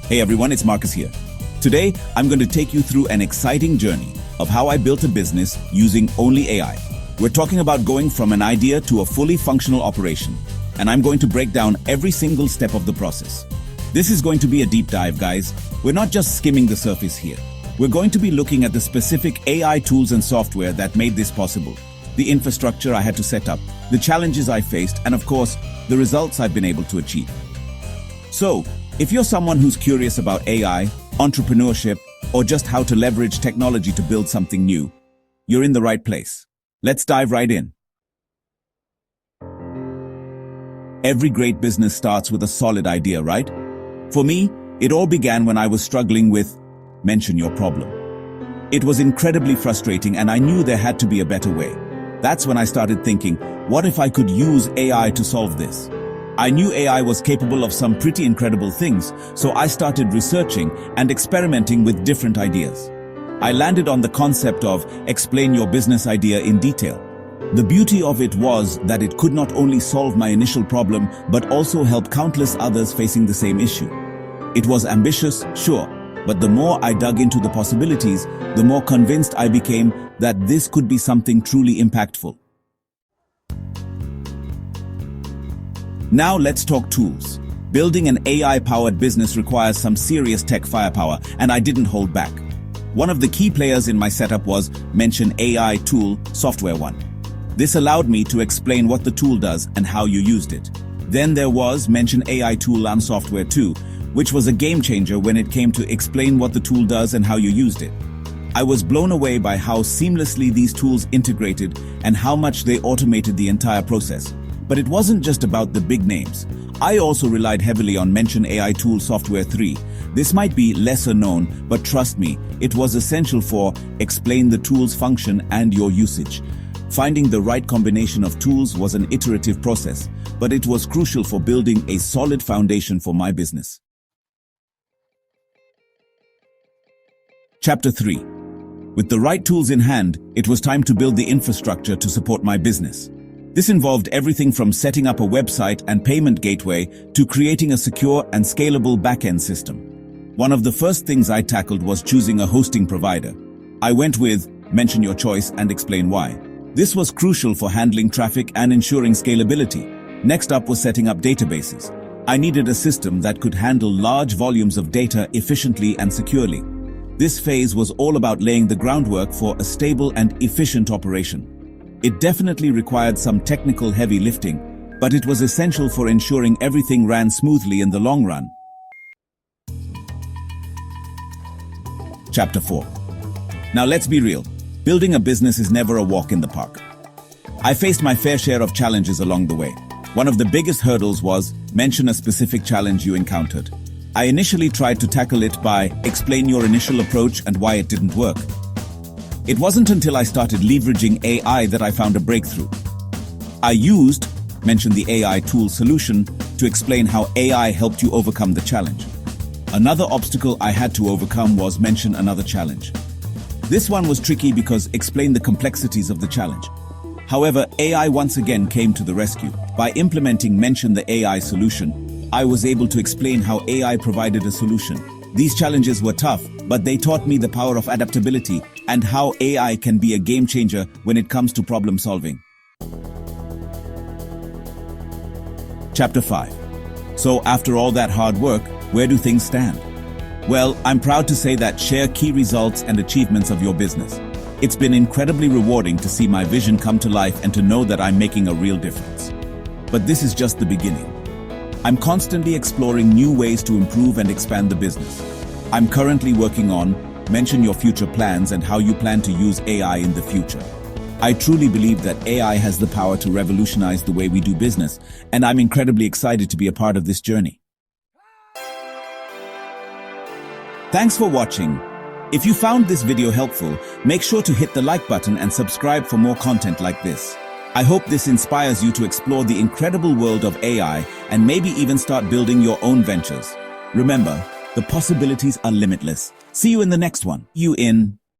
Hey everyone, it's Marcus here. Today, I'm going to take you through an exciting journey of how I built a business using only AI. We're talking about going from an idea to a fully functional operation, and I'm going to break down every single step of the process. This is going to be a deep dive, guys. We're not just skimming the surface here. We're going to be looking at the specific AI tools and software that made this possible, the infrastructure I had to set up, the challenges I faced, and of course, the results I've been able to achieve. So, if you're someone who's curious about AI, entrepreneurship, or just how to leverage technology to build something new, you're in the right place. Let's dive right in. Every great business starts with a solid idea, right? For me, it all began when I was struggling with, mention your problem. It was incredibly frustrating and I knew there had to be a better way. That's when I started thinking, what if I could use AI to solve this? I knew AI was capable of some pretty incredible things, so I started researching and experimenting with different ideas. I landed on the concept of explain your business idea in detail. The beauty of it was that it could not only solve my initial problem, but also help countless others facing the same issue. It was ambitious, sure, but the more I dug into the possibilities, the more convinced I became that this could be something truly impactful. Now let's talk tools. Building an AI-powered business requires some serious tech firepower, and I didn't hold back. One of the key players in my setup was Mention AI Tool Software One. This allowed me to explain what the tool does and how you used it. Then there was Mention AI Tool and Software 2, which was a game changer when it came to explain what the tool does and how you used it. I was blown away by how seamlessly these tools integrated and how much they automated the entire process. But it wasn't just about the big names. I also relied heavily on Mention AI Tool Software 3. This might be lesser known, but trust me, it was essential for explain the tool's function and your usage. Finding the right combination of tools was an iterative process, but it was crucial for building a solid foundation for my business. Chapter 3. With the right tools in hand, it was time to build the infrastructure to support my business. This involved everything from setting up a website and payment gateway to creating a secure and scalable back-end system. One of the first things I tackled was choosing a hosting provider. I went with mention your choice and explain why. This was crucial for handling traffic and ensuring scalability. Next up was setting up databases. I needed a system that could handle large volumes of data efficiently and securely. This phase was all about laying the groundwork for a stable and efficient operation. It definitely required some technical heavy lifting, but it was essential for ensuring everything ran smoothly in the long run. Chapter 4. Now let's be real. Building a business is never a walk in the park. I faced my fair share of challenges along the way. One of the biggest hurdles was mention a specific challenge you encountered. I initially tried to tackle it by explain your initial approach and why it didn't work. It wasn't until I started leveraging AI that I found a breakthrough. I used mention the AI tool solution to explain how AI helped you overcome the challenge. Another obstacle I had to overcome was mention another challenge. This one was tricky because explain the complexities of the challenge. However, AI once again came to the rescue. By implementing mention the AI solution, I was able to explain how AI provided a solution. These challenges were tough, but they taught me the power of adaptability and how AI can be a game changer when it comes to problem solving. Chapter 5. So after all that hard work, where do things stand? Well, I'm proud to say that share key results and achievements of your business. It's been incredibly rewarding to see my vision come to life and to know that I'm making a real difference. But this is just the beginning. I'm constantly exploring new ways to improve and expand the business. I'm currently working on mention your future plans and how you plan to use AI in the future. I truly believe that AI has the power to revolutionize the way we do business, and I'm incredibly excited to be a part of this journey. Thanks for watching. If you found this video helpful, make sure to hit the like button and subscribe for more content like this. I hope this inspires you to explore the incredible world of AI and maybe even start building your own ventures. Remember, the possibilities are limitless. See you in the next one.